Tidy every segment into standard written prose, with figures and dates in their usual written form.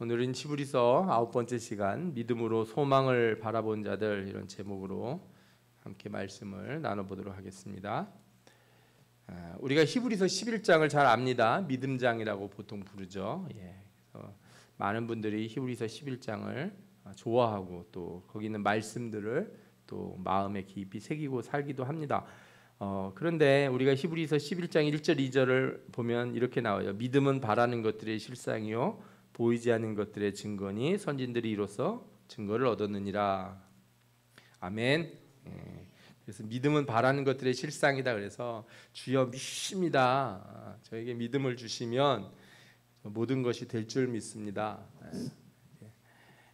오늘은 히브리서 9번째 시간 믿음으로 소망을 바라본 자들 이런 제목으로 함께 말씀을 나눠보도록 하겠습니다. 우리가 히브리서 11장을 잘 압니다. 믿음장이라고 보통 부르죠. 그래서 많은 분들이 히브리서 11장을 좋아하고 또 거기 있는 말씀들을 또 마음에 깊이 새기고 살기도 합니다. 그런데 우리가 히브리서 11장 1절 2절을 보면 이렇게 나와요. 믿음은 바라는 것들의 실상이요 보이지 않는 것들의 증거니 선진들이 이로써 증거를 얻었느니라. 아멘. 그래서 믿음은 바라는 것들의 실상이다. 그래서 주여 믿습니다. 저에게 믿음을 주시면 모든 것이 될 줄 믿습니다.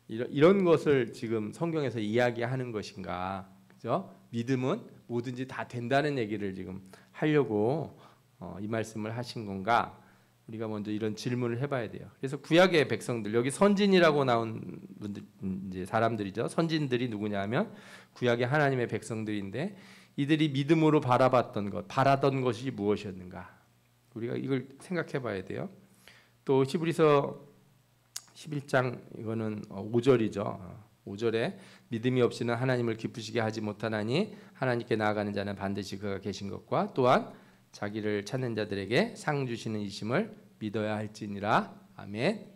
이런 것을 지금 성경에서 이야기하는 것인가? 그죠? 믿음은 뭐든지 다 된다는 얘기를 지금 하려고 이 말씀을 하신 건가? 우리가 먼저 이런 질문을 해봐야 돼요. 그래서 구약의 백성들, 여기 선진이라고 나온 분들, 이제 사람들이죠. 선진들이 누구냐면 구약의 하나님의 백성들인데 이들이 믿음으로 바라던 것이 무엇이었는가? 우리가 이걸 생각해봐야 돼요. 또 히브리서 11장 이거는 5절이죠. 5절에 믿음이 없이는 하나님을 기쁘시게 하지 못하나니 하나님께 나아가는 자는 반드시 그가 계신 것과 또한 자기를 찾는 자들에게 상 주시는 이심을 믿어야 할지니라. 아멘.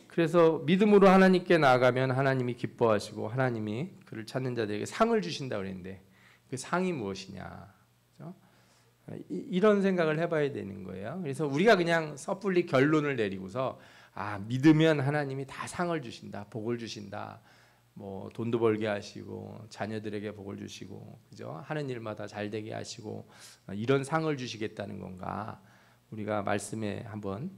그래서 믿음으로 하나님께 나아가면 하나님이 기뻐하시고 하나님이 그를 찾는 자들에게 상을 주신다 그랬는데 그 상이 무엇이냐? 그렇죠? 이런 생각을 해봐야 되는 거예요. 그래서 우리가 그냥 섣불리 결론을 내리고서 믿으면 하나님이 다 상을 주신다, 복을 주신다. 뭐 돈도 벌게 하시고 자녀들에게 복을 주시고 그죠? 하는 일마다 잘 되게 하시고 이런 상을 주시겠다는 건가? 우리가 말씀에 한번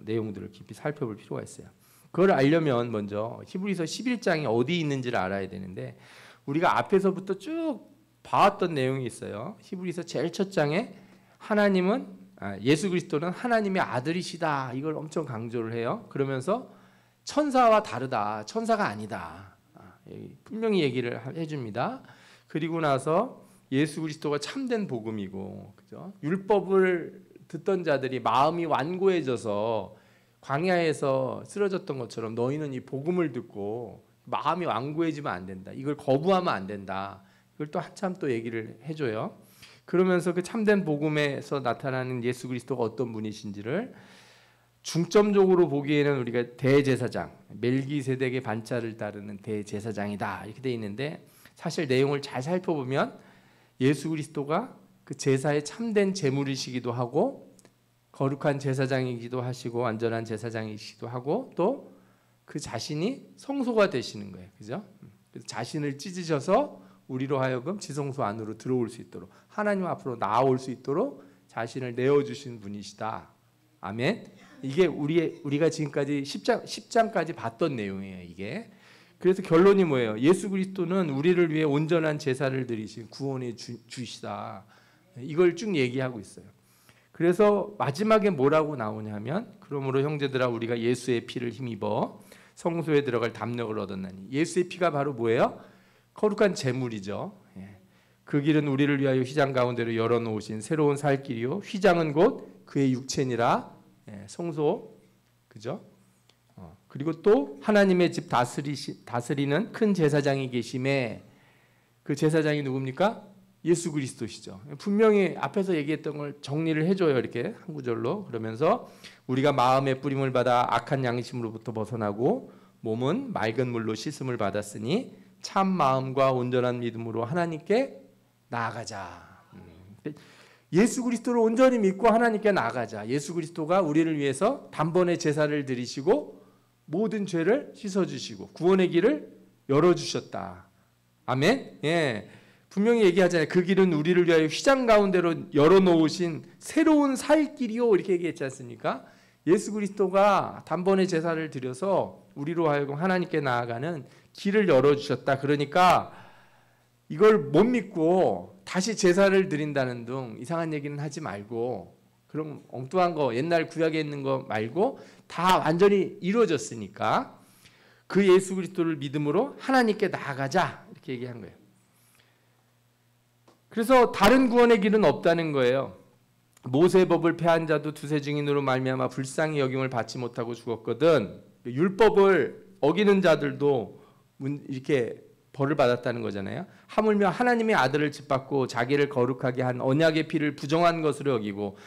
내용들을 깊이 살펴볼 필요가 있어요. 그걸 알려면 먼저 히브리서 11장이 어디 있는지를 알아야 되는데 우리가 앞에서부터 쭉 봐왔던 내용이 있어요. 히브리서 제일 첫 장에 하나님은 예수 그리스도는 하나님의 아들이시다. 이걸 엄청 강조를 해요. 그러면서 천사와 다르다. 천사가 아니다. 분명히 얘기를 해줍니다. 그리고 나서 예수 그리스도가 참된 복음이고, 그죠? 율법을 듣던 자들이 마음이 완고해져서 광야에서 쓰러졌던 것처럼 너희는 이 복음을 듣고 마음이 완고해지면 안 된다. 이걸 거부하면 안 된다. 이걸 또 한참 또 얘기를 해줘요. 그러면서 그 참된 복음에서 나타나는 예수 그리스도가 어떤 분이신지를 중점적으로 보기에는 우리가 대제사장, 멜기세덱의 반차를 따르는 대제사장이다 이렇게 돼 있는데 사실 내용을 잘 살펴보면 예수 그리스도가 그 제사의 참된 제물이시기도 하고 거룩한 제사장이기도 하시고 완전한 제사장이시기도 하고 또 그 자신이 성소가 되시는 거예요. 그죠? 그래서 자신을 찢으셔서 우리로 하여금 지성소 안으로 들어올 수 있도록 하나님 앞으로 나아올 수 있도록 자신을 내어주신 분이시다. 아멘. 이게 우리가 지금까지 10장까지 봤던 내용이에요. 이게. 그래서 결론이 뭐예요? 예수 그리스도는 우리를 위해 온전한 제사를 드리신 구원의 주시다. 이걸 쭉 얘기하고 있어요. 그래서 마지막에 뭐라고 나오냐면 그러므로 형제들아 우리가 예수의 피를 힘입어 성소에 들어갈 담력을 얻었나니 예수의 피가 바로 뭐예요? 거룩한 제물이죠. 그 길은 우리를 위하여 휘장 가운데로 열어놓으신 새로운 살 길이요 휘장은 곧 그의 육체니라. 성소, 그죠? 그리고 또 하나님의 집 다스리는 큰 제사장이 계심에 그 제사장이 누굽니까? 예수 그리스도시죠. 분명히 앞에서 얘기했던 걸 정리를 해줘요. 이렇게 한 구절로. 그러면서 우리가 마음의 뿌림을 받아 악한 양심으로부터 벗어나고 몸은 맑은 물로 씻음을 받았으니 참 마음과 온전한 믿음으로 하나님께 나아가자. 예수 그리스도를 온전히 믿고 하나님께 나아가자. 예수 그리스도가 우리를 위해서 단번에 제사를 드리시고 모든 죄를 씻어주시고 구원의 길을 열어주셨다. 아멘. 분명히 얘기하잖아요. 그 길은 우리를 위하여 휘장 가운데로 열어놓으신 새로운 살 길이요 이렇게 얘기했지 않습니까? 예수 그리스도가 단번에 제사를 드려서 우리로 하여금 하나님께 나아가는 길을 열어주셨다. 그러니까 이걸 못 믿고 다시 제사를 드린다는 등 이상한 얘기는 하지 말고 그런 엉뚱한 거 옛날 구약에 있는 거 말고 다 완전히 이루어졌으니까 그 예수 그리스도를 믿음으로 하나님께 나아가자 이렇게 얘기한 거예요. 그래서 다른 구원의 길은 없다는 거예요. 모세법을 폐한 자도 두세 증인으로 말미암아 불쌍히 여김을 받지 못하고 죽었거든. 율법을 어기는 자들도 이렇게 벌을 받았다는 거잖아요. 하물며 하나님의 아들을 짓밟고 자기를 거룩하게 한 언약의 피를 부정한 것으로 여기고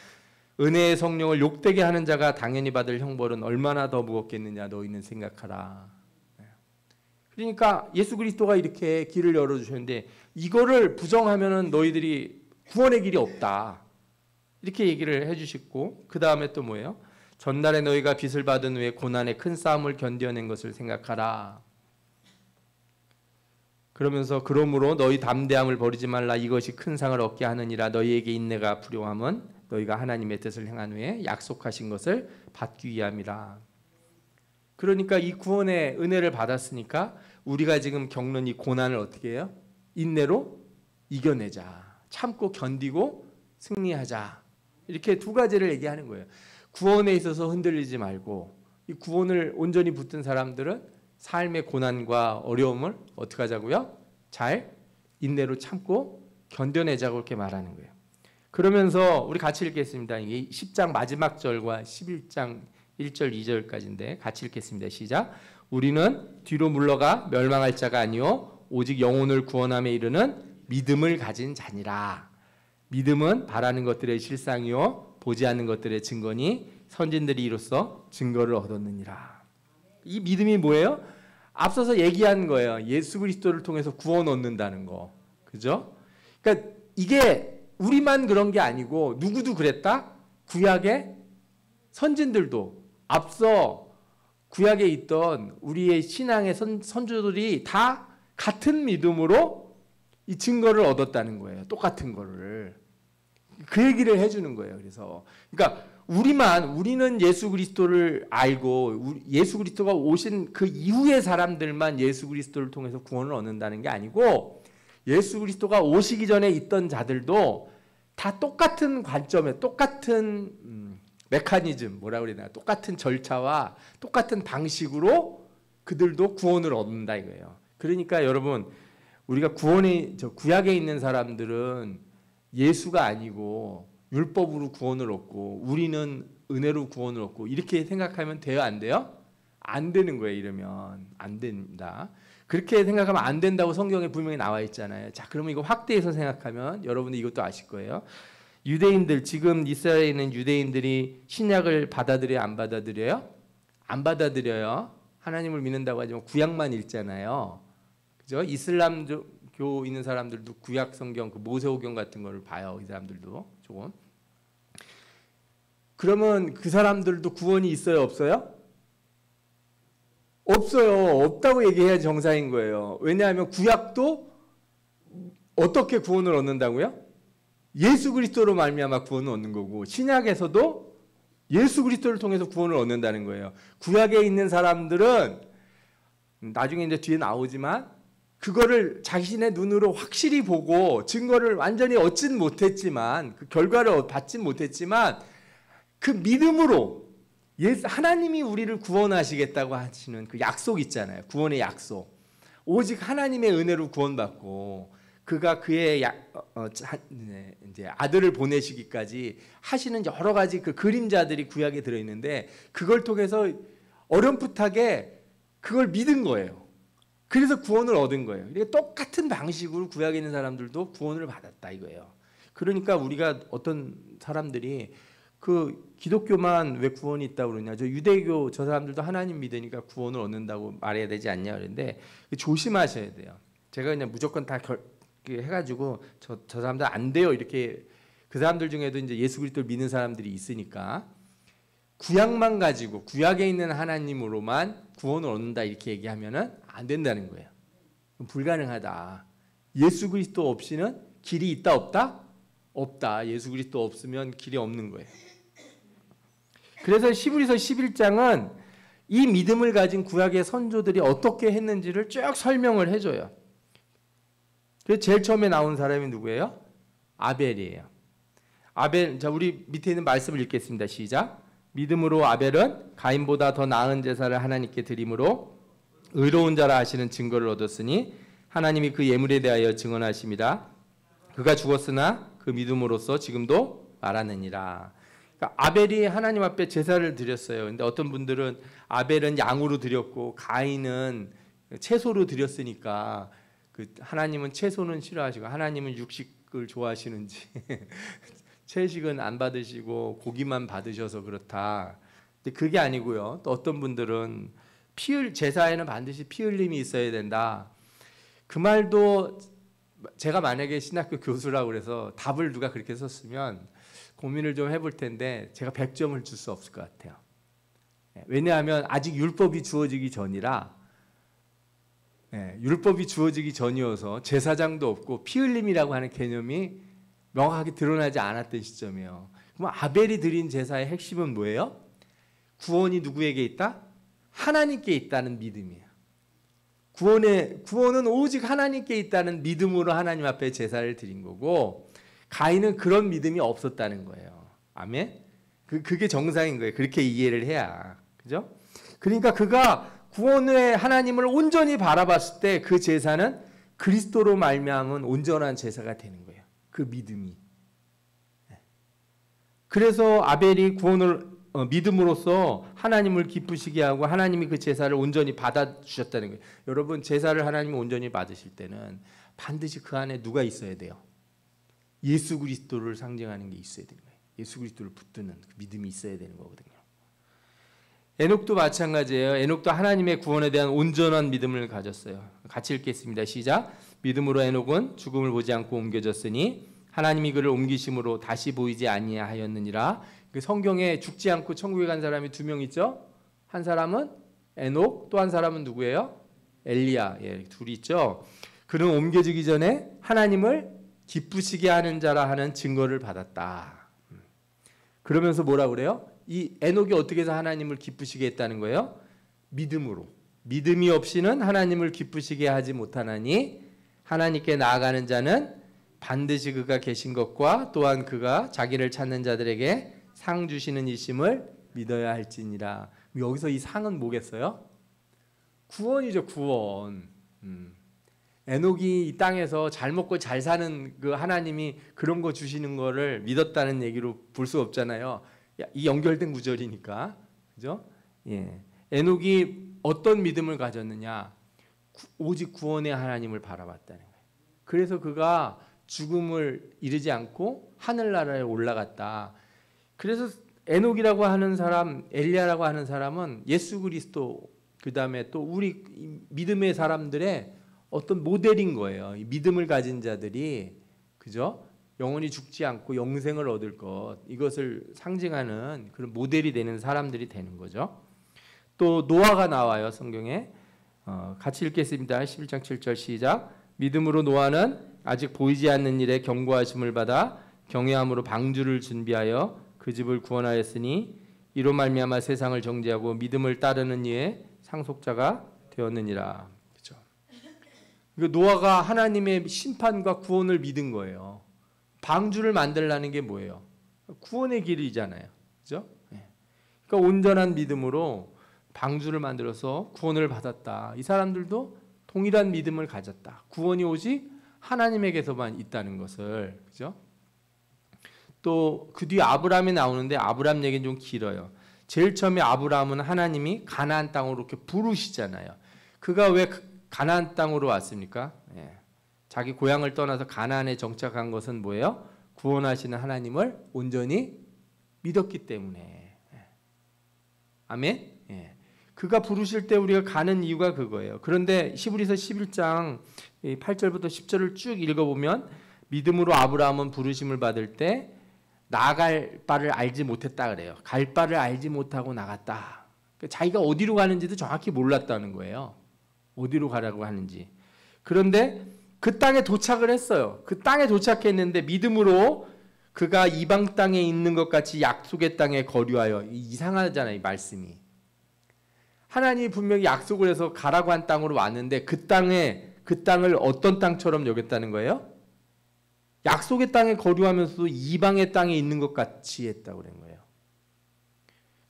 은혜의 성령을 욕되게 하는 자가 당연히 받을 형벌은 얼마나 더 무겁겠느냐 너희는 생각하라. 그러니까 예수 그리스도가 이렇게 길을 열어주셨는데 이거를 부정하면은 너희들이 구원의 길이 없다. 이렇게 얘기를 해주시고 그 다음에 또 뭐예요? 전날에 너희가 빚을 받은 후에 고난의 큰 싸움을 견뎌낸 것을 생각하라. 그러면서 그러므로 너희 담대함을 버리지 말라. 이것이 큰 상을 얻게 하느니라. 너희에게 인내가 필요함은 너희가 하나님의 뜻을 행한 후에 약속하신 것을 받기 위함이라. 그러니까 이 구원의 은혜를 받았으니까 우리가 지금 겪는 이 고난을 어떻게 해요? 인내로 이겨내자. 참고 견디고 승리하자. 이렇게 두 가지를 얘기하는 거예요. 구원에 있어서 흔들리지 말고 이 구원을 온전히 붙든 사람들은 삶의 고난과 어려움을 어떻게 하자고요? 잘 인내로 참고 견뎌내자고 이렇게 말하는 거예요. 그러면서 우리 같이 읽겠습니다. 이 10장 마지막 절과 11장 1절 2절까지인데 같이 읽겠습니다. 시작. 우리는 뒤로 물러가 멸망할 자가 아니요 오직 영혼을 구원함에 이르는 믿음을 가진 자니라. 믿음은 바라는 것들의 실상이요 보지 않는 것들의 증거니 선진들이 이로써 증거를 얻었느니라. 이 믿음이 뭐예요? 앞서서 얘기한 거예요. 예수 그리스도를 통해서 구원 얻는다는 거. 그죠? 그러니까 이게 우리만 그런 게 아니고 누구도 그랬다? 구약의 선진들도 앞서 구약에 있던 우리의 신앙의 선조들이 다 같은 믿음으로 이 증거를 얻었다는 거예요. 똑같은 거를. 그 얘기를 해주는 거예요. 그래서 그러니까 우리는 예수 그리스도를 알고 예수 그리스도가 오신 그 이후의 사람들만 예수 그리스도를 통해서 구원을 얻는다는 게 아니고 예수 그리스도가 오시기 전에 있던 자들도 다 똑같은 관점에 똑같은 메커니즘 뭐라 그래야 되나 똑같은 절차와 똑같은 방식으로 그들도 구원을 얻는다 이거예요. 그러니까 여러분 우리가 구약에 있는 사람들은 예수가 아니고 율법으로 구원을 얻고 우리는 은혜로 구원을 얻고 이렇게 생각하면 돼요? 안 돼요? 안 되는 거예요. 이러면 안 된다. 그렇게 생각하면 안 된다고 성경에 분명히 나와 있잖아요. 자, 그러면 이거 확대해서 생각하면 여러분들 이것도 아실 거예요. 유대인들 지금 이스라엘에 있는 유대인들이 신약을 받아들여요? 안 받아들여요? 안 받아들여요. 하나님을 믿는다고 하지만 구약만 읽잖아요. 그죠? 이슬람교 있는 사람들도 구약 성경 그 모세오경 같은 거를 봐요. 이 사람들도 조금. 그러면 그 사람들도 구원이 있어요? 없어요? 없어요. 없다고 얘기해야 정상인 거예요. 왜냐하면 구약도 어떻게 구원을 얻는다고요? 예수 그리스도로 말미암아 구원을 얻는 거고 신약에서도 예수 그리스도를 통해서 구원을 얻는다는 거예요. 구약에 있는 사람들은 나중에 이제 뒤에 나오지만 그거를 자신의 눈으로 확실히 보고 증거를 완전히 얻진 못했지만 그 결과를 받진 못했지만 그 믿음으로 하나님이 우리를 구원하시겠다고 하시는 그 약속 있잖아요. 구원의 약속. 오직 하나님의 은혜로 구원받고 그가 그의 이제 아들을 보내시기까지 하시는 여러 가지 그 그림자들이 구약에 들어있는데 그걸 통해서 어렴풋하게 그걸 믿은 거예요. 그래서 구원을 얻은 거예요. 그러니까 똑같은 방식으로 구약에 있는 사람들도 구원을 받았다 이거예요. 그러니까 우리가 어떤 사람들이 그 기독교만 왜 구원이 있다고 그러냐. 저 유대교 저 사람들도 하나님 믿으니까 구원을 얻는다고 말해야 되지 않냐 그러는데 조심하셔야 돼요. 제가 그냥 무조건 다 해가지고 저 사람들 안 돼요 이렇게 그 사람들 중에도 이제 예수 그리스도를 믿는 사람들이 있으니까 구약만 가지고 구약에 있는 하나님으로만 구원을 얻는다 이렇게 얘기하면은 안 된다는 거예요. 불가능하다. 예수 그리스도 없이는 길이 있다 없다? 없다. 예수 그리스도 없으면 길이 없는 거예요. 그래서 히브리서 11장은 이 믿음을 가진 구약의 선조들이 어떻게 했는지를 쭉 설명을 해줘요. 그래서 제일 처음에 나온 사람이 누구예요? 아벨이에요. 아벨, 자 우리 밑에 있는 말씀을 읽겠습니다. 시작. 믿음으로 아벨은 가인보다 더 나은 제사를 하나님께 드림으로 의로운 자라 하시는 증거를 얻었으니 하나님이 그 예물에 대하여 증언하심이라. 그가 죽었으나 그 믿음으로써 지금도 말하느니라. 그러니까 아벨이 하나님 앞에 제사를 드렸어요. 근데 어떤 분들은 아벨은 양으로 드렸고 가인은 채소로 드렸으니까 그 하나님은 채소는 싫어하시고 하나님은 육식을 좋아하시는지 채식은 안 받으시고 고기만 받으셔서 그렇다. 근데 그게 아니고요. 또 어떤 분들은 제사에는 반드시 피 흘림이 있어야 된다. 그 말도 제가 만약에 신학교 교수라고 그래서 답을 누가 그렇게 썼으면 고민을 좀 해볼 텐데 제가 100점을 줄 수 없을 것 같아요. 왜냐하면 아직 율법이 주어지기 전이라 율법이 주어지기 전이어서 제사장도 없고 피 흘림이라고 하는 개념이 명확하게 드러나지 않았던 시점이에요. 그럼 아벨이 드린 제사의 핵심은 뭐예요? 구원이 누구에게 있다? 하나님께 있다는 믿음이에요. 구원은 오직 하나님께 있다는 믿음으로 하나님 앞에 제사를 드린 거고 가인은 그런 믿음이 없었다는 거예요. 아멘? 그게 정상인 거예요. 그렇게 이해를 해야. 그죠? 그러니까 그가 구원의 하나님을 온전히 바라봤을 때 그 제사는 그리스도로 말미암은 온전한 제사가 되는 거예요. 그 믿음이. 그래서 아벨이 구원을 믿음으로써 하나님을 기쁘시게 하고 하나님이 그 제사를 온전히 받아주셨다는 거예요. 여러분 제사를 하나님이 온전히 받으실 때는 반드시 그 안에 누가 있어야 돼요? 예수 그리스도를 상징하는 게 있어야 되는 거예요. 예수 그리스도를 붙드는 그 믿음이 있어야 되는 거거든요. 에녹도 마찬가지예요. 에녹도 하나님의 구원에 대한 온전한 믿음을 가졌어요. 같이 읽겠습니다. 시작. 믿음으로 에녹은 죽음을 보지 않고 옮겨졌으니 하나님이 그를 옮기심으로 다시 보이지 아니하였느니라. 성경에 죽지 않고 천국에 간 사람이 2명 있죠. 한 사람은 에녹, 또 한 사람은 누구예요? 엘리야. 둘이 있죠. 그는 옮겨지기 전에 하나님을 기쁘시게 하는 자라 하는 증거를 받았다. 그러면서 뭐라 그래요? 이 에녹이 어떻게 해서 하나님을 기쁘시게 했다는 거예요? 믿음으로. 믿음이 없이는 하나님을 기쁘시게 하지 못하나니 하나님께 나아가는 자는 반드시 그가 계신 것과 또한 그가 자기를 찾는 자들에게 상 주시는 이심을 믿어야 할지니라. 여기서 이 상은 뭐겠어요? 구원이죠. 구원. 에녹이 이 땅에서 잘 먹고 잘 사는 그 하나님이 그런 거 주시는 거를 믿었다는 얘기로 볼 수 없잖아요. 이 연결된 구절이니까. 그죠? 예. 에녹이 어떤 믿음을 가졌느냐? 오직 구원의 하나님을 바라봤다는 거예요. 그래서 그가 죽음을 이르지 않고 하늘나라에 올라갔다. 그래서 에녹이라고 하는 사람, 엘리야라고 하는 사람은 예수 그리스도 그다음에 또 우리 믿음의 사람들의 어떤 모델인 거예요. 이 믿음을 가진 자들이 그죠? 영원히 죽지 않고 영생을 얻을 것 이것을 상징하는 그런 모델이 되는 사람들이 되는 거죠. 또 노아가 나와요. 성경에 같이 읽겠습니다. 11장 7절 시작. 믿음으로 노아는 아직 보이지 않는 일에 경고하심을 받아 경외함으로 방주를 준비하여 그 집을 구원하였으니 이로 말미암아 세상을 정죄하고 믿음을 따르는 이의 상속자가 되었느니라. 그렇죠? 노아가 하나님의 심판과 구원을 믿은 거예요. 방주를 만들라는 게 뭐예요? 구원의 길이잖아요. 그렇죠? 그러니까 온전한 믿음으로 방주를 만들어서 구원을 받았다. 이 사람들도 동일한 믿음을 가졌다. 구원이 오직 하나님에게서만 있다는 것을. 그죠? 또 그 뒤에 아브라함이 나오는데 아브라함 얘기는 좀 길어요. 제일 처음에 아브라함은 하나님이 가나안 땅으로 이렇게 부르시잖아요. 그가 왜 가나안 땅으로 왔습니까? 자기 고향을 떠나서 가나안에 정착한 것은 뭐예요? 구원하시는 하나님을 온전히 믿었기 때문에. 아멘? 그가 부르실 때 우리가 가는 이유가 그거예요. 그런데 히브리서 11장 8절부터 10절을 쭉 읽어보면 믿음으로 아브라함은 부르심을 받을 때 나아갈 바를 알지 못했다 그래요. 갈 바를 알지 못하고 나갔다. 자기가 어디로 가는지도 정확히 몰랐다는 거예요. 어디로 가라고 하는지. 그런데 그 땅에 도착을 했어요. 그 땅에 도착했는데 믿음으로 그가 이방 땅에 있는 것 같이 약속의 땅에 거류하여. 이상하잖아요, 이 말씀이. 하나님이 분명히 약속을 해서 가라고 한 땅으로 왔는데 그 땅을 어떤 땅처럼 여겼다는 거예요? 약속의 땅에 거류하면서도 이방의 땅에 있는 것 같이 했다고 그런 거예요.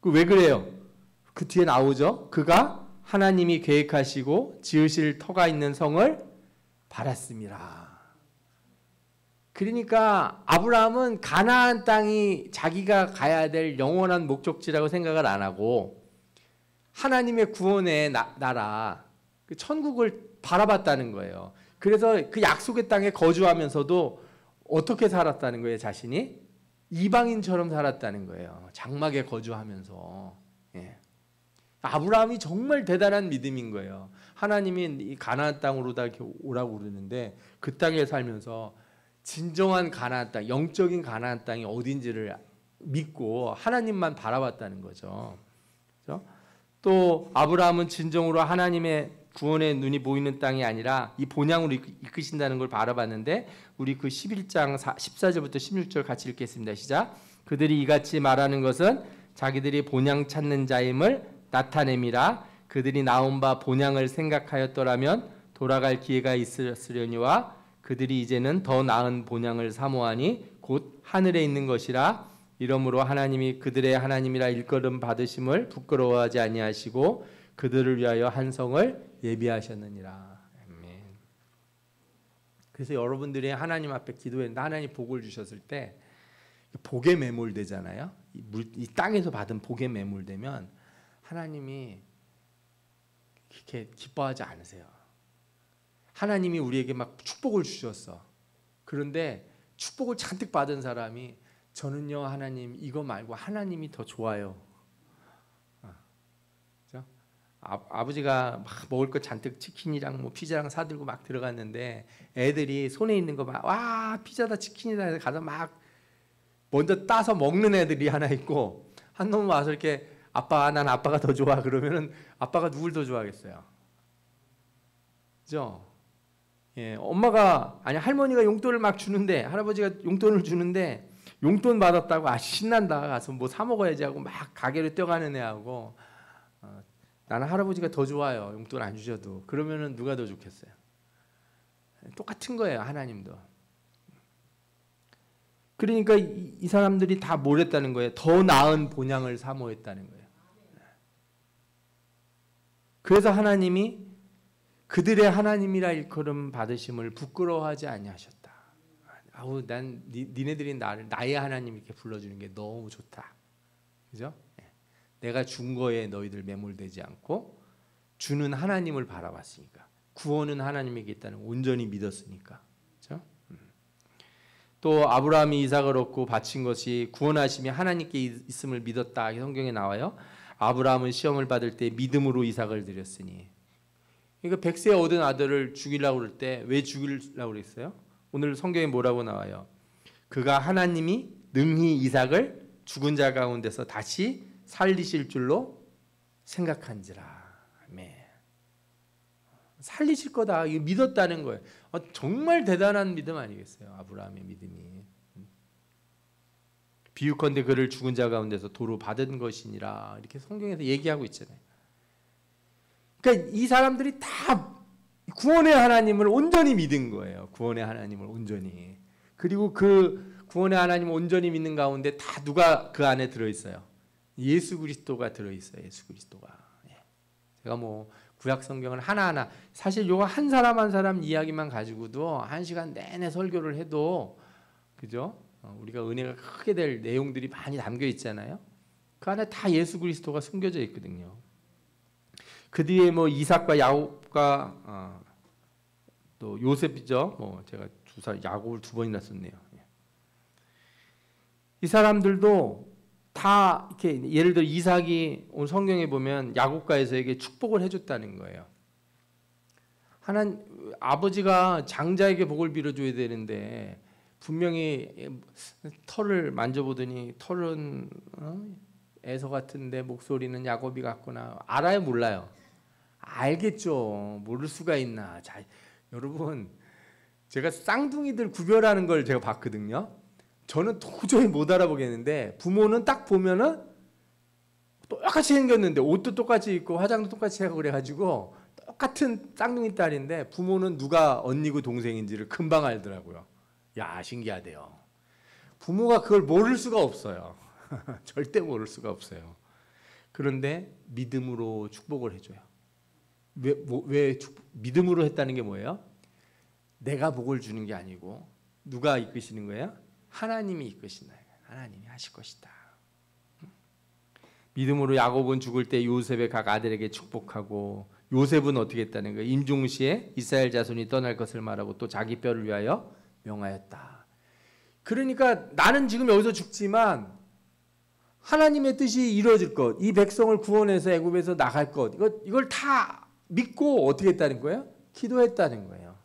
왜 그래요? 그 뒤에 나오죠. 그가 하나님이 계획하시고 지으실 터가 있는 성을 바랐습니다. 그러니까 아브라함은 가나안 땅이 자기가 가야 될 영원한 목적지라고 생각을 안 하고 하나님의 구원의 나라, 그 천국을 바라봤다는 거예요. 그래서 그 약속의 땅에 거주하면서도 어떻게 살았다는 거예요, 자신이? 이방인처럼 살았다는 거예요. 장막에 거주하면서. 예. 아브라함이 정말 대단한 믿음인 거예요. 하나님이 이 가나안 땅으로 다 이렇게 오라고 그러는데 그 땅에 살면서 진정한 가나안 땅, 영적인 가나안 땅이 어딘지를 믿고 하나님만 바라봤다는 거죠. 그렇죠? 또 아브라함은 진정으로 하나님의 구원의 눈이 보이는 땅이 아니라 이 본향으로 이끄신다는 걸 바라봤는데 우리 그 11장 14절부터 16절 같이 읽겠습니다. 시작. 그들이 이같이 말하는 것은 자기들이 본향 찾는 자임을 나타냄이라. 그들이 나온 바 본향을 생각하였더라면 돌아갈 기회가 있으려니와 그들이 이제는 더 나은 본향을 사모하니 곧 하늘에 있는 것이라. 이러므로 하나님이 그들의 하나님이라 일컬음 받으심을 부끄러워하지 아니하시고 그들을 위하여 한 성을 예비하셨느니라. 아멘. 그래서 여러분들이 하나님 앞에 기도했는데 하나님 복을 주셨을 때 복에 매몰되잖아요. 이 땅에서 받은 복에 매몰되면 하나님이 이렇게 기뻐하지 않으세요. 하나님이 우리에게 막 축복을 주셨어. 그런데 축복을 잔뜩 받은 사람이 저는요 하나님 이거 말고 하나님이 더 좋아요. 그렇죠? 아버지가 막 먹을 거 잔뜩 치킨이랑 뭐 피자랑 사들고 막 들어갔는데 애들이 손에 있는 거 막 와 피자다 치킨이다 해서 가서 막 먼저 따서 먹는 애들이 하나 있고 한 놈 와서 이렇게 아빠 난 아빠가 더 좋아 그러면은 아빠가 누굴 더 좋아하겠어요? 그죠? 예, 엄마가 아니 할머니가 용돈을 막 주는데 할아버지가 용돈을 주는데 용돈 받았다고 신난다 가서 뭐 사 먹어야지 하고 막 가게로 뛰어가는 애하고 나는 할아버지가 더 좋아요 용돈 안 주셔도 그러면은 누가 더 좋겠어요? 똑같은 거예요 하나님도. 그러니까 이 사람들이 다 뭘 했다는 거예요? 더 나은 본향을 사모했다는 거예요. 그래서 하나님이 그들의 하나님이라 일컬음 받으심을 부끄러워하지 아니하셨다. 아우 난 니네들이 나를 나의 하나님 이렇게 불러주는 게 너무 좋다. 그죠? 내가 준 거에 너희들 매몰되지 않고 주는 하나님을 바라봤으니까 구원은 하나님에게 있다는 온전히 믿었으니까. 그죠? 또 아브라함이 이삭을 얻고 바친 것이 구원하심이 하나님께 있음을 믿었다. 성경에 나와요. 아브라함은 시험을 받을 때 믿음으로 이삭을 드렸으니. 그러니까 100세 얻은 아들을 죽이려고 그럴 때 왜 죽이려고 그랬어요? 오늘 성경에 뭐라고 나와요? 그가 하나님이 능히 이삭을 죽은 자 가운데서 다시 살리실 줄로 생각한지라. 아멘. 살리실 거다. 이거 믿었다는 거예요. 정말 대단한 믿음 아니겠어요? 아브라함의 믿음이. 비유컨대 그를 죽은 자 가운데서 도로 받은 것이니라. 이렇게 성경에서 얘기하고 있잖아요. 그러니까 이 사람들이 다 구원의 하나님을 온전히 믿은 거예요. 구원의 하나님을 온전히. 그리고 그 구원의 하나님을 온전히 믿는 가운데 다 누가 그 안에 들어있어요? 예수 그리스도가 들어있어요. 예수 그리스도가. 제가 뭐 구약 성경을 하나하나 사실 요거 한 사람 한 사람 이야기만 가지고도 한 시간 내내 설교를 해도 그죠? 우리가 은혜가 크게 될 내용들이 많이 담겨 있잖아요. 그 안에 다 예수 그리스도가 숨겨져 있거든요. 그 뒤에 뭐 이삭과 야곱과 또 요셉이죠. 뭐 제가 야곱을 2번이나 썼네요. 이 사람들도 다 이렇게 예를 들어 이삭이 오늘 성경에 보면 야곱과 에서에게 축복을 해줬다는 거예요. 아버지가 장자에게 복을 빌어줘야 되는데 분명히 털을 만져보더니 털은 에서 같은데 목소리는 야곱이 같구나. 알아요, 몰라요? 알겠죠. 모를 수가 있나. 자, 여러분 제가 쌍둥이들 구별하는 걸 제가 봤거든요. 저는 도저히 못 알아보겠는데 부모는 딱 보면은 똑같이 생겼는데 옷도 똑같이 입고 화장도 똑같이 하고 그래가지고 똑같은 쌍둥이 딸인데 부모는 누가 언니고 동생인지를 금방 알더라고요. 야, 신기하대요. 부모가 그걸 모를 수가 없어요. 절대 모를 수가 없어요. 그런데 믿음으로 축복을 해줘요. 왜 믿음으로 했다는 게 뭐예요? 내가 복을 주는 게 아니고 누가 이끄시는 거예요? 하나님이 이끄신다. 하나님이 하실 것이다. 믿음으로 야곱은 죽을 때 요셉의 각 아들에게 축복하고, 요셉은 어떻게 했다는 거예요? 임종시에 이스라엘 자손이 떠날 것을 말하고 또 자기 뼈를 위하여 명하였다. 그러니까 나는 지금 여기서 죽지만 하나님의 뜻이 이루어질 것, 이 백성을 구원해서 애굽에서 나갈 것, 이걸 다 믿고 어떻게 했다는 거예요? 기도했다는 거예요.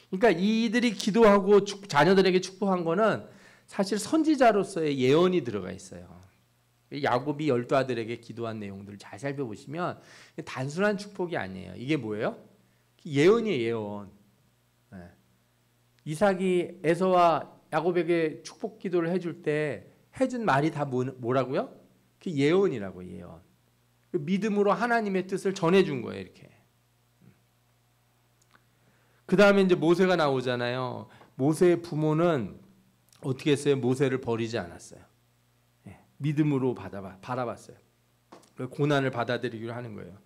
그러니까 이들이 기도하고 자녀들에게 축복한 거는 사실 선지자로서의 예언이 들어가 있어요. 야곱이 12아들에게 기도한 내용들을 잘 살펴보시면 단순한 축복이 아니에요. 이게 뭐예요? 예언이에요, 예언. 이삭이 에서와 야곱에게 축복 기도를 해줄 때 해준 말이 다 뭐라고요? 그 예언이라고, 예언. 믿음으로 하나님의 뜻을 전해준 거예요, 이렇게. 그 다음에 이제 모세가 나오잖아요. 모세의 부모는 어떻게 했어요? 모세를 버리지 않았어요. 믿음으로 바라봤어요. 고난을 받아들이기로 하는 거예요.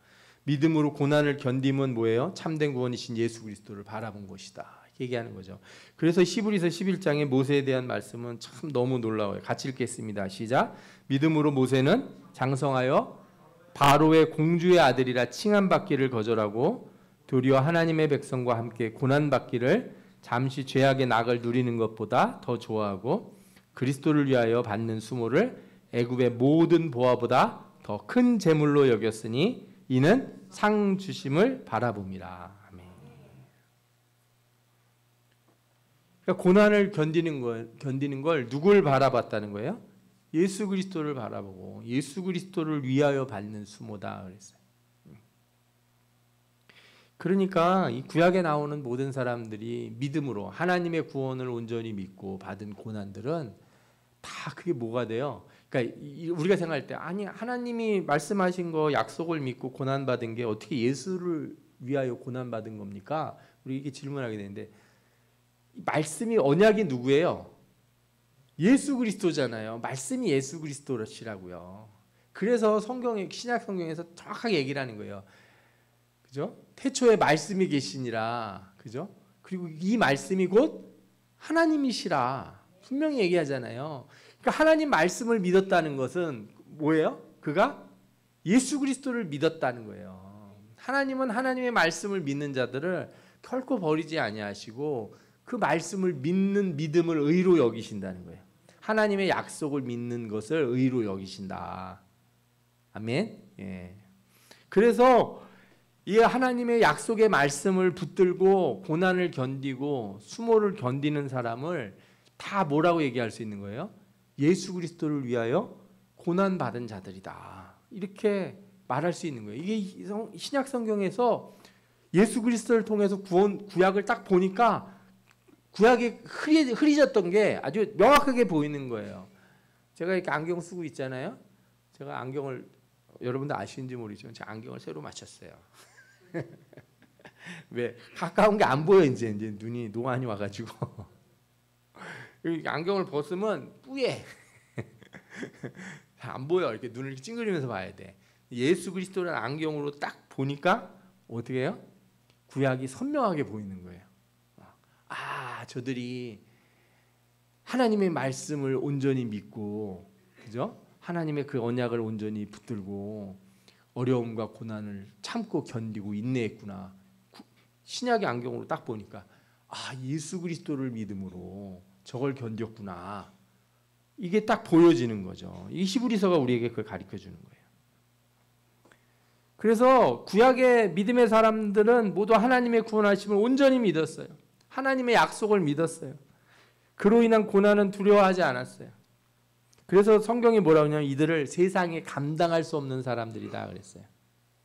믿음으로 고난을 견디면 뭐예요? 참된 구원이신 예수 그리스도를 바라본 것이다. 얘기하는 거죠. 그래서 히브리서 11장에 모세에 대한 말씀은 참 너무 놀라워요. 같이 읽겠습니다. 시작. 믿음으로 모세는 장성하여 바로의 공주의 아들이라 칭함받기를 거절하고 도리어 하나님의 백성과 함께 고난받기를 잠시 죄악의 낙을 누리는 것보다 더 좋아하고 그리스도를 위하여 받는 수모를 애굽의 모든 보화보다 더 큰 재물로 여겼으니 이는 상 주심을 바라봅니다. 아멘. 그러니까 고난을 견디는 걸 누굴 바라봤다는 거예요? 예수 그리스도를 바라보고 예수 그리스도를 위하여 받는 수모다 그랬어요. 그러니까 이 구약에 나오는 모든 사람들이 믿음으로 하나님의 구원을 온전히 믿고 받은 고난들은 다 그게 뭐가 돼요? 그러니까 우리가 생각할 때 아니 하나님이 말씀하신 거 약속을 믿고 고난받은 게 어떻게 예수를 위하여 고난받은 겁니까? 우리 이렇게 질문하게 되는데 말씀이 언약이 누구예요? 예수 그리스도잖아요. 말씀이 예수 그리스도시라고요. 그래서 성경에 신약 성경에서 정확하게 얘기를 하는 거예요. 그죠? 태초에 말씀이 계시니라. 그죠? 그리고 이 말씀이 곧 하나님이시라. 분명히 얘기하잖아요. 그러니까 하나님 말씀을 믿었다는 것은 뭐예요? 그가 예수 그리스도를 믿었다는 거예요. 하나님은 하나님의 말씀을 믿는 자들을 결코 버리지 아니하시고 그 말씀을 믿는 믿음을 의로 여기신다는 거예요. 하나님의 약속을 믿는 것을 의로 여기신다. 아멘. 예. 그래서 이 하나님의 약속의 말씀을 붙들고 고난을 견디고 수모를 견디는 사람을 다 뭐라고 얘기할 수 있는 거예요? 예수 그리스도를 위하여 고난 받은 자들이다. 이렇게 말할 수 있는 거예요. 이게 신약 성경에서 예수 그리스도를 통해서 구약을 딱 보니까 구약이 흐려졌던 게 아주 명확하게 보이는 거예요. 제가 이렇게 안경 쓰고 있잖아요. 제가 안경을 여러분들 아시는지 모르지만 제가 안경을 새로 맞췄어요. 왜 가까운 게 안 보여 이제 눈이 노안이 와가지고 안경을 벗으면 뿌예 안 보여. 이렇게 눈을 이렇게 찡그리면서 봐야 돼. 예수 그리스도라는 안경으로 딱 보니까 어떻게 해요? 구약이 선명하게 보이는 거예요. 아, 저들이 하나님의 말씀을 온전히 믿고, 그죠? 하나님의 그 언약을 온전히 붙들고 어려움과 고난을 참고 견디고 인내했구나. 신약의 안경으로 딱 보니까 아, 예수 그리스도를 믿음으로 저걸 견뎠구나. 이게 딱 보여지는 거죠. 이 히브리서가 우리에게 그걸 가르쳐 주는 거예요. 그래서 구약의 믿음의 사람들은 모두 하나님의 구원하심을 온전히 믿었어요. 하나님의 약속을 믿었어요. 그로 인한 고난은 두려워하지 않았어요. 그래서 성경이 뭐라고 하냐면 이들을 세상에 감당할 수 없는 사람들이다 그랬어요.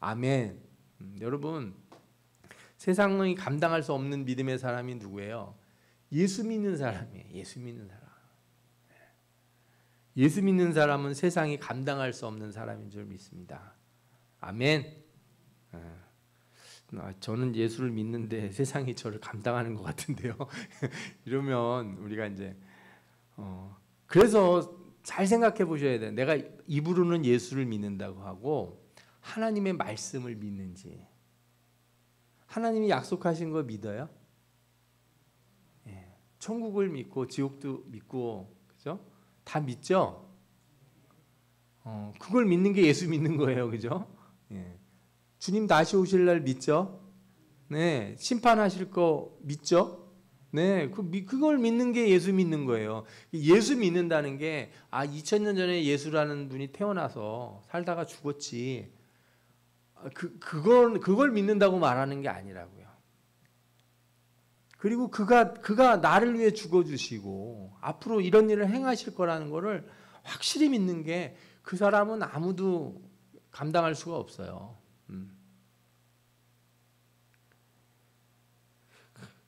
아멘. 여러분, 세상이 감당할 수 없는 믿음의 사람이 누구예요? 예수 믿는 사람이에요. 예수 믿는 사람. 예수 믿는 사람은 세상이 감당할 수 없는 사람인 줄 믿습니다. 아멘. 저는 예수를 믿는데 세상이 저를 감당하는 것 같은데요. 이러면 우리가 이제 그래서 잘 생각해 보셔야 돼요. 내가 입으로는 예수를 믿는다고 하고 하나님의 말씀을 믿는지, 하나님이 약속하신 거 믿어요? 예. 천국을 믿고 지옥도 믿고, 그죠? 다 믿죠? 그걸 믿는 게 예수 믿는 거예요, 그죠? 예. 주님 다시 오실 날 믿죠? 네, 심판하실 거 믿죠? 네, 그걸 믿는 게 예수 믿는 거예요. 예수 믿는다는 게 2000년 전에 예수라는 분이 태어나서 살다가 죽었지. 그걸 믿는다고 말하는 게 아니라고요. 그리고 그가 나를 위해 죽어주시고 앞으로 이런 일을 행하실 거라는 거를 확실히 믿는 게 그 사람은 아무도 감당할 수가 없어요.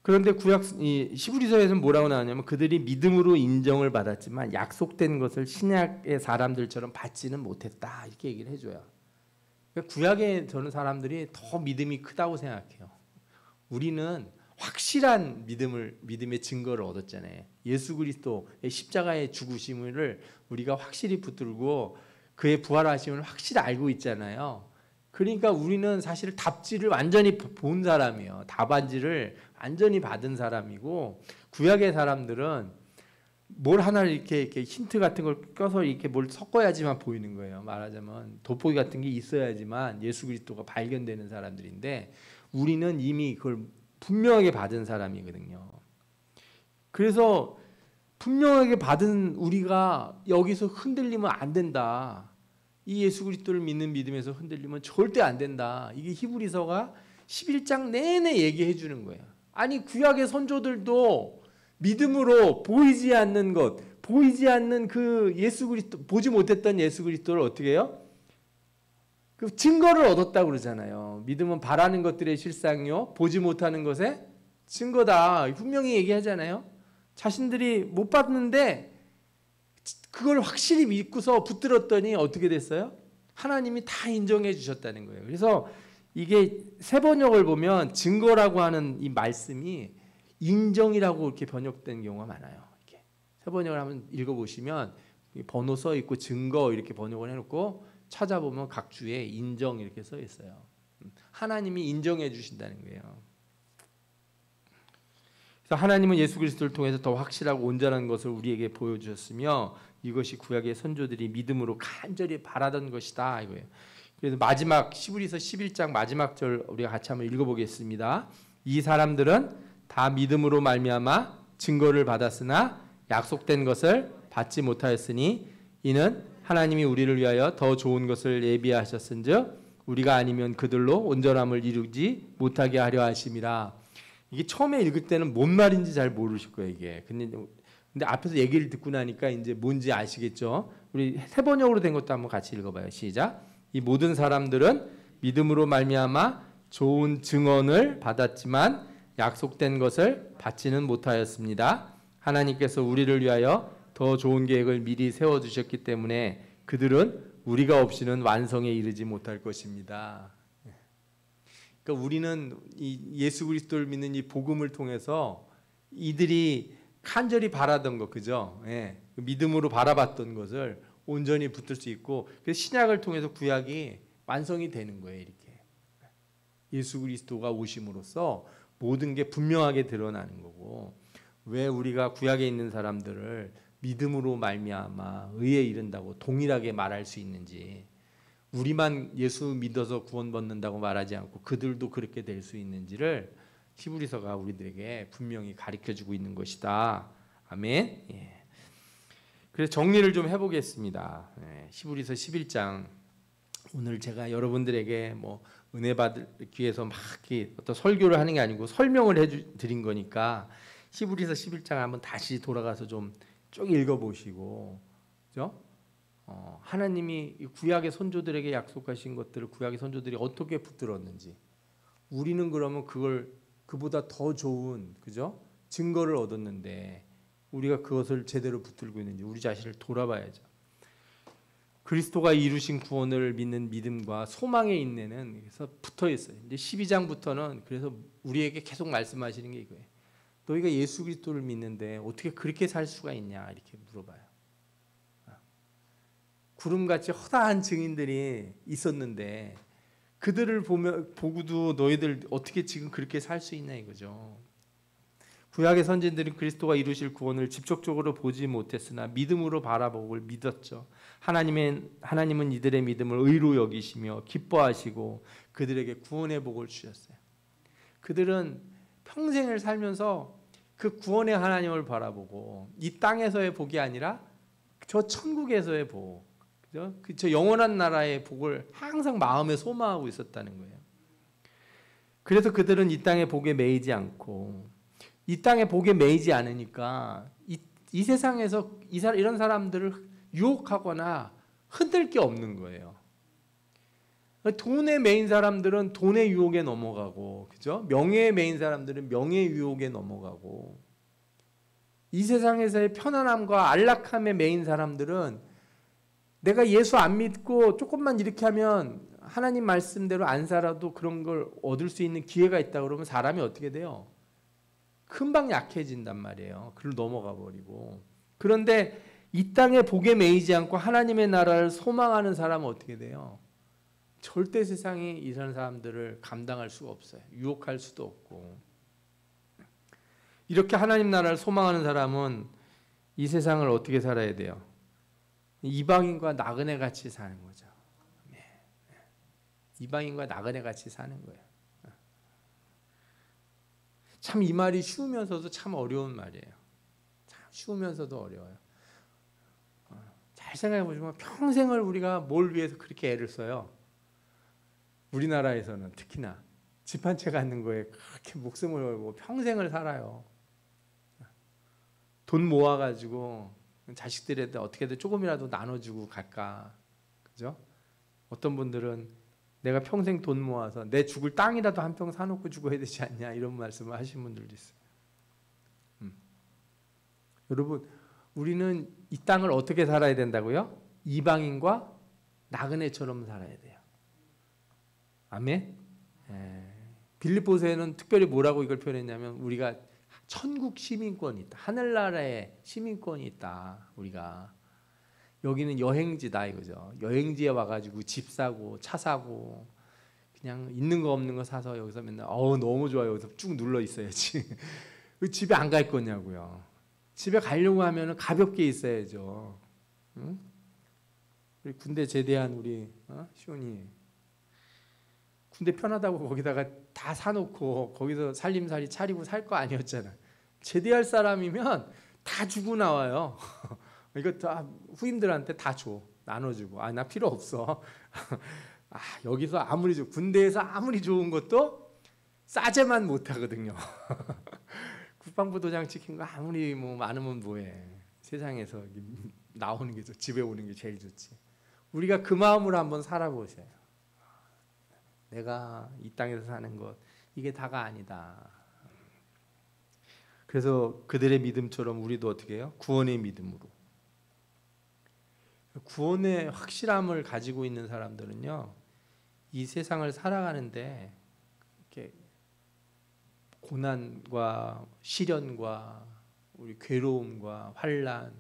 그런데 히브리서에서는 뭐라고 나오냐면 그들이 믿음으로 인정을 받았지만 약속된 것을 신약의 사람들처럼 받지는 못했다, 이렇게 얘기를 해줘요. 그러니까 구약에 저는 사람들이 더 믿음이 크다고 생각해요. 우리는 확실한 믿음의 증거를 얻었잖아요. 예수 그리스도의 십자가의 죽으심을 우리가 확실히 붙들고 그의 부활하심을 확실히 알고 있잖아요. 그러니까 우리는 사실 답지를 완전히 본 사람이에요. 답안지를 완전히 받은 사람이고, 구약의 사람들은 뭘 하나 이렇게 힌트 같은 걸 껴서 이렇게 뭘 섞어야지만 보이는 거예요. 말하자면 돋보기 같은 게 있어야지만 예수 그리스도가 발견되는 사람들인데, 우리는 이미 그걸 분명하게 받은 사람이거든요. 그래서 분명하게 받은 우리가 여기서 흔들리면 안 된다. 이 예수 그리스도를 믿는 믿음에서 흔들리면 절대 안 된다. 이게 히브리서가 11장 내내 얘기해 주는 거예요. 아니, 구약의 선조들도 믿음으로 보이지 않는 것, 보이지 않는 그 예수 그리스도, 보지 못했던 예수 그리스도를 어떻게 해요? 그 증거를 얻었다고 그러잖아요. 믿음은 바라는 것들의 실상이요, 보지 못하는 것의 증거다. 분명히 얘기하잖아요. 자신들이 못 봤는데 그걸 확실히 믿고서 붙들었더니 어떻게 됐어요? 하나님이 다 인정해 주셨다는 거예요. 그래서 이게 새 번역을 보면 증거라고 하는 이 말씀이 인정이라고 이렇게 번역된 경우가 많아요. 이렇게 새 번역을 한번 읽어보시면 번호 써 있고 증거 이렇게 번역을 해놓고 찾아보면 각 주에 인정 이렇게 써 있어요. 하나님이 인정해 주신다는 거예요. 그래서 하나님은 예수 그리스도를 통해서 더 확실하고 온전한 것을 우리에게 보여주셨으며 이것이 구약의 선조들이 믿음으로 간절히 바라던 것이다, 이거예요. 그래서 마지막 히브리서 11장 마지막 절 우리가 같이 한번 읽어보겠습니다. 이 사람들은 다 믿음으로 말미암아 증거를 받았으나 약속된 것을 받지 못하였으니 이는 하나님이 우리를 위하여 더 좋은 것을 예비하셨은즉 우리가 아니면 그들로 온전함을 이루지 못하게 하려 하심이라. 이게 처음에 읽을 때는 뭔 말인지 잘 모르실 거예요, 이게. 근데 앞에서 얘기를 듣고 나니까 이제 뭔지 아시겠죠? 우리 새 번역으로 된 것도 한번 같이 읽어봐요. 시작. 이 모든 사람들은 믿음으로 말미암아 좋은 증언을 받았지만 약속된 것을 받지는 못하였습니다. 하나님께서 우리를 위하여 더 좋은 계획을 미리 세워주셨기 때문에 그들은 우리가 없이는 완성에 이르지 못할 것입니다. 그러니까 우리는 이 예수 그리스도를 믿는 이 복음을 통해서 이들이 간절히 바라던 것, 그죠? 예. 믿음으로 바라봤던 것을 온전히 붙들 수 있고, 그래서 신약을 통해서 구약이 완성이 되는 거예요. 이렇게 예수 그리스도가 오심으로써 모든 게 분명하게 드러나는 거고, 왜 우리가 구약에 있는 사람들을 믿음으로 말미암아 의에 이른다고 동일하게 말할 수 있는지, 우리만 예수 믿어서 구원받는다고 말하지 않고 그들도 그렇게 될 수 있는지를 히브리서가 우리들에게 분명히 가르쳐주고 있는 것이다. 아멘. 예. 그래서 정리를 좀 해보겠습니다. 예. 히브리서 11장, 오늘 제가 여러분들에게 뭐 은혜 받기 위해서 막 어떤 설교를 하는 게 아니고 설명을 드린 거니까 히브리서 11장 한번 다시 돌아가서 좀 쭉 읽어보시고, 그죠? 하나님이 구약의 선조들에게 약속하신 것들을 구약의 선조들이 어떻게 붙들었는지, 우리는 그러면 그보다 더 좋은, 그죠? 증거를 얻었는데 우리가 그것을 제대로 붙들고 있는지 우리 자신을 돌아봐야죠. 그리스도가 이루신 구원을 믿는 믿음과 소망의 인내는 그래서 붙어 있어요. 이제 12장부터는 그래서 우리에게 계속 말씀하시는 게 이거예요. 너희가 예수 그리스도를 믿는데 어떻게 그렇게 살 수가 있냐, 이렇게 물어봐요. 구름같이 허다한 증인들이 있었는데 그들을 보고도 너희들 어떻게 지금 그렇게 살 수 있냐, 이거죠. 구약의 선진들은 그리스도가 이루실 구원을 직접적으로 보지 못했으나 믿음으로 바라보고 믿었죠. 하나님은 이들의 믿음을 의로 여기시며 기뻐하시고 그들에게 구원의 복을 주셨어요. 그들은 평생을 살면서 그 구원의 하나님을 바라보고 이 땅에서의 복이 아니라 저 천국에서의 복, 그죠? 저 영원한 나라의 복을 항상 마음에 소망하고 있었다는 거예요. 그래서 그들은 이 땅의 복에 매이지 않고, 이 땅의 복에 매이지 않으니까 이 세상에서 이런 사람들을 유혹하거나 흔들 게 없는 거예요. 돈에 매인 사람들은 돈의 유혹에 넘어가고, 그죠? 명예에 매인 사람들은 명예의 유혹에 넘어가고, 이 세상에서의 편안함과 안락함에 매인 사람들은 내가 예수 안 믿고 조금만 이렇게 하면 하나님 말씀대로 안 살아도 그런 걸 얻을 수 있는 기회가 있다 그러면 사람이 어떻게 돼요? 금방 약해진단 말이에요. 그걸 넘어가 버리고. 그런데 이 땅의 복에 매이지 않고 하나님의 나라를 소망하는 사람은 어떻게 돼요? 절대 세상이 이런 사람들을 감당할 수가 없어요. 유혹할 수도 없고. 이렇게 하나님 나라를 소망하는 사람은 이 세상을 어떻게 살아야 돼요? 이방인과 나그네 같이 사는 거죠. 이방인과 나그네 같이 사는 거예요. 참 이 말이 쉬우면서도 참 어려운 말이에요. 참 쉬우면서도 어려워요. 잘 생각해 보시면 평생을 우리가 뭘 위해서 그렇게 애를 써요? 우리나라에서는 특히나 집 한 채 갖는 거에 그렇게 목숨을 걸고 평생을 살아요. 돈 모아가지고 자식들한테 어떻게든 조금이라도 나눠주고 갈까, 그죠? 어떤 분들은 내가 평생 돈 모아서 내 죽을 땅이라도 한 평 사놓고 죽어야 되지 않냐, 이런 말씀을 하신 분들도 있어요. 여러분, 우리는 이 땅을 어떻게 살아야 된다고요? 이방인과 나그네처럼 살아야 돼요. 아멘? 빌립보서에는 특별히 뭐라고 이걸 표현했냐면, 우리가 천국 시민권이 있다. 하늘나라의 시민권이 있다. 우리가. 여기는 여행지다 이거죠. 여행지에 와가지고 집 사고 차 사고 그냥 있는 거 없는 거 사서 여기서 맨날 너무 좋아요. 여기서 쭉 눌러 있어야지. 집에 안 갈 거냐고요. 집에 가려고 하면은 가볍게 있어야죠. 응? 우리 군대 제대한 우리 시온이 군대 편하다고 거기다가 다 사놓고 거기서 살림살이 차리고 살 거 아니었잖아. 제대할 사람이면 다 주고 나와요. 이거 다 후임들한테 다 줘. 나눠주고. 나 필요 없어. 여기서 아무리 군대에서 아무리 좋은 것도 싸제만 못하거든요. 국방부 도장 찍힌 거 아무리 뭐 많으면 뭐해. 세상에서 나오는 게 집에 오는 게 제일 좋지. 우리가 그 마음으로 한번 살아보세요. 내가 이 땅에서 사는 것 이게 다가 아니다. 그래서 그들의 믿음처럼 우리도 어떻게 해요? 구원의 믿음으로. 구원의 확실함을 가지고 있는 사람들은요, 이 세상을 살아가는데 이렇게 고난과 시련과 우리 괴로움과 환난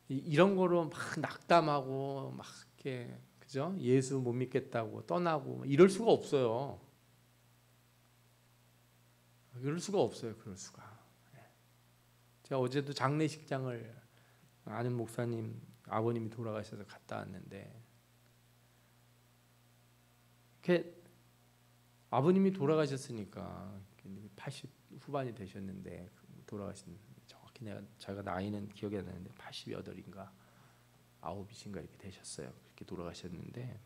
이런 거로 막 낙담하고 막 이렇게, 그죠? 예수 못 믿겠다고 떠나고 이럴 수가 없어요. 이럴 수가 없어요. 그럴 수가. 제가 어제도 장례식장을 아는 목사님 아버님이 돌아가셔서 갔다 왔는데, 이렇게 아버님이 돌아가셨으니까 80 후반이 되셨는데 돌아가신, 정확히 제가 나이는 기억이 안 나는데 88인가 9이신가 이렇게 되셨어요. 그렇게 돌아가셨는데,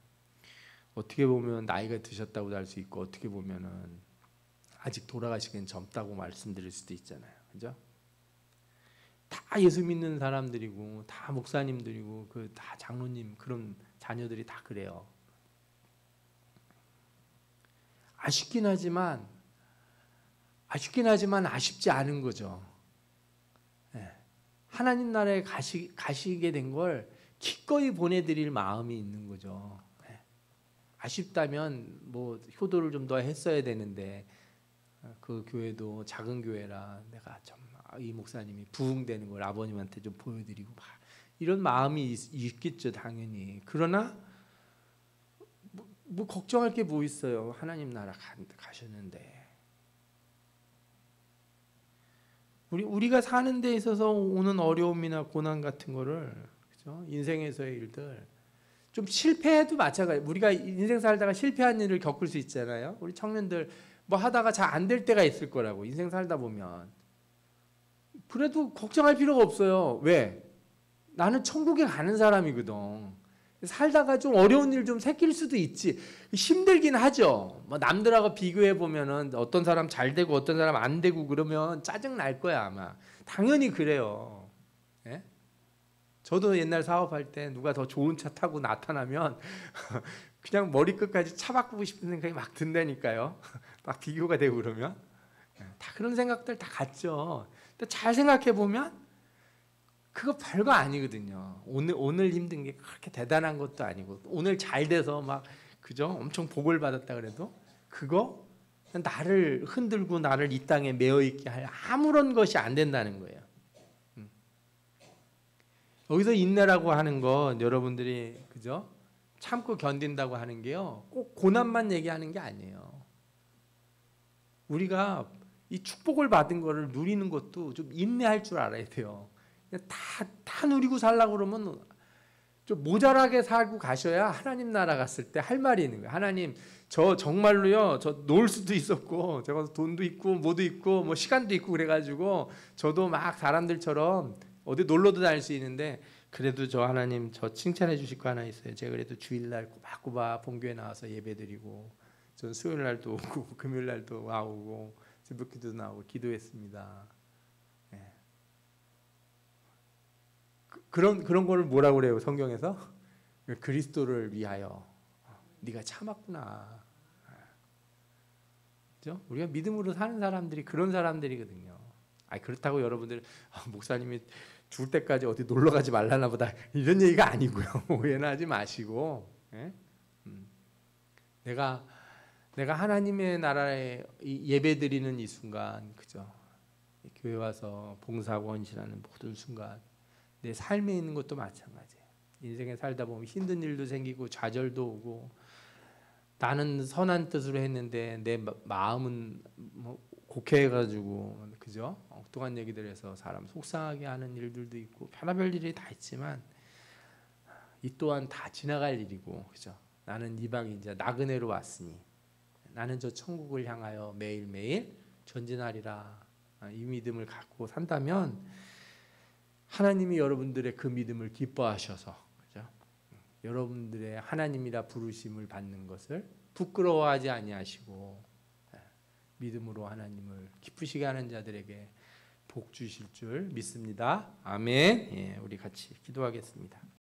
어떻게 보면 나이가 드셨다고도 할 수 있고, 어떻게 보면은 아직 돌아가시기엔 젊다고 말씀드릴 수도 있잖아요. 그죠? 다 예수 믿는 사람들이고 다 목사님들이고 그 다 장로님 그런 자녀들이 다 그래요. 아쉽긴 하지만 아쉽지 않은 거죠. 하나님 나라에 가시게 된 걸 기꺼이 보내드릴 마음이 있는 거죠. 아쉽다면 뭐 효도를 좀 더 했어야 되는데, 그 교회도 작은 교회라 내가 좀 이 목사님이 부흥되는 걸 아버님한테 좀 보여드리고 막 이런 마음이 있겠죠, 당연히. 그러나 뭐 걱정할 게 뭐 있어요. 하나님 나라 가셨는데. 우리가 사는 데 있어서 오는 어려움이나 고난 같은 거를, 그죠? 인생에서의 일들 좀 실패해도 마찬가지. 우리가 인생 살다가 실패한 일을 겪을 수 있잖아요. 우리 청년들 뭐 하다가 잘 안 될 때가 있을 거라고, 인생 살다 보면. 그래도 걱정할 필요가 없어요. 왜? 나는 천국에 가는 사람이거든. 살다가 좀 어려운 일 좀 생길 수도 있지. 힘들긴 하죠. 뭐 남들하고 비교해 보면은 어떤 사람 잘 되고 어떤 사람 안 되고 그러면 짜증 날 거야 아마. 당연히 그래요. 예? 저도 옛날 사업할 때 누가 더 좋은 차 타고 나타나면 그냥 머리끝까지 차 바꾸고 싶은 생각이 막 든다니까요. 막 비교가 되고 그러면 다 그런 생각들 다 같죠. 근데 잘 생각해 보면 그거 별거 아니거든요. 오늘 힘든 게 그렇게 대단한 것도 아니고, 오늘 잘 돼서 막 그죠? 엄청 복을 받았다 그래도 그거 나를 흔들고 나를 이 땅에 매어 있게 할 아무런 것이 안 된다는 거예요. 여기서 인내라고 하는 건 여러분들이 그죠? 참고 견딘다고 하는 게요, 꼭 고난만 얘기하는 게 아니에요. 우리가 이 축복을 받은 거를 누리는 것도 좀 인내할 줄 알아야 돼요. 다 누리고 살려고 그러면 좀 모자라게 살고 가셔야 하나님 나라 갔을 때 할 말이 있는 거예요. 하나님, 저 정말로요, 저 놀 수도 있었고, 제가 돈도 있고, 뭐도 있고, 뭐 시간도 있고 그래가지고 저도 막 사람들처럼 어디 놀러도 다닐 수 있는데, 그래도 저 하나님 저 칭찬해 주실 거 하나 있어요. 제가 그래도 주일날 꼬박꼬박 본교회 나와서 예배드리고, 전 수요일 날도 오고 금요일 날도 나오고 새벽기도 나오고 기도했습니다. 그런 거를 뭐라고 그래요 성경에서? 그리스도를 위하여 네가 참았구나. 그죠? 우리가 믿음으로 사는 사람들이 그런 사람들이거든요. 그렇다고 여러분들 목사님이 죽을 때까지 어디 놀러 가지 말라나 보다 이런 얘기가 아니고요. 오해는 하지 마시고, 예? 내가 하나님의 나라에 예배드리는 이 순간, 그죠? 교회 와서 봉사하고 헌신하는 모든 순간, 내 삶에 있는 것도 마찬가지예요. 인생에 살다 보면 힘든 일도 생기고 좌절도 오고, 나는 선한 뜻으로 했는데 내 마음은 뭐 곡해가지고, 그죠? 엉뚱한 얘기들 해서 사람 속상하게 하는 일들도 있고 별의별 일이 다 있지만, 이 또한 다 지나갈 일이고, 그죠? 나는 이방인자 나그네로 왔으니 나는 저 천국을 향하여 매일매일 전진하리라. 이 믿음을 갖고 산다면 하나님이 여러분들의 그 믿음을 기뻐하셔서, 그죠? 여러분들의 하나님이라 부르심을 받는 것을 부끄러워하지 아니하시고 믿음으로 하나님을 기쁘시게 하는 자들에게 복 주실 줄 믿습니다. 아멘. 우리 같이 기도하겠습니다.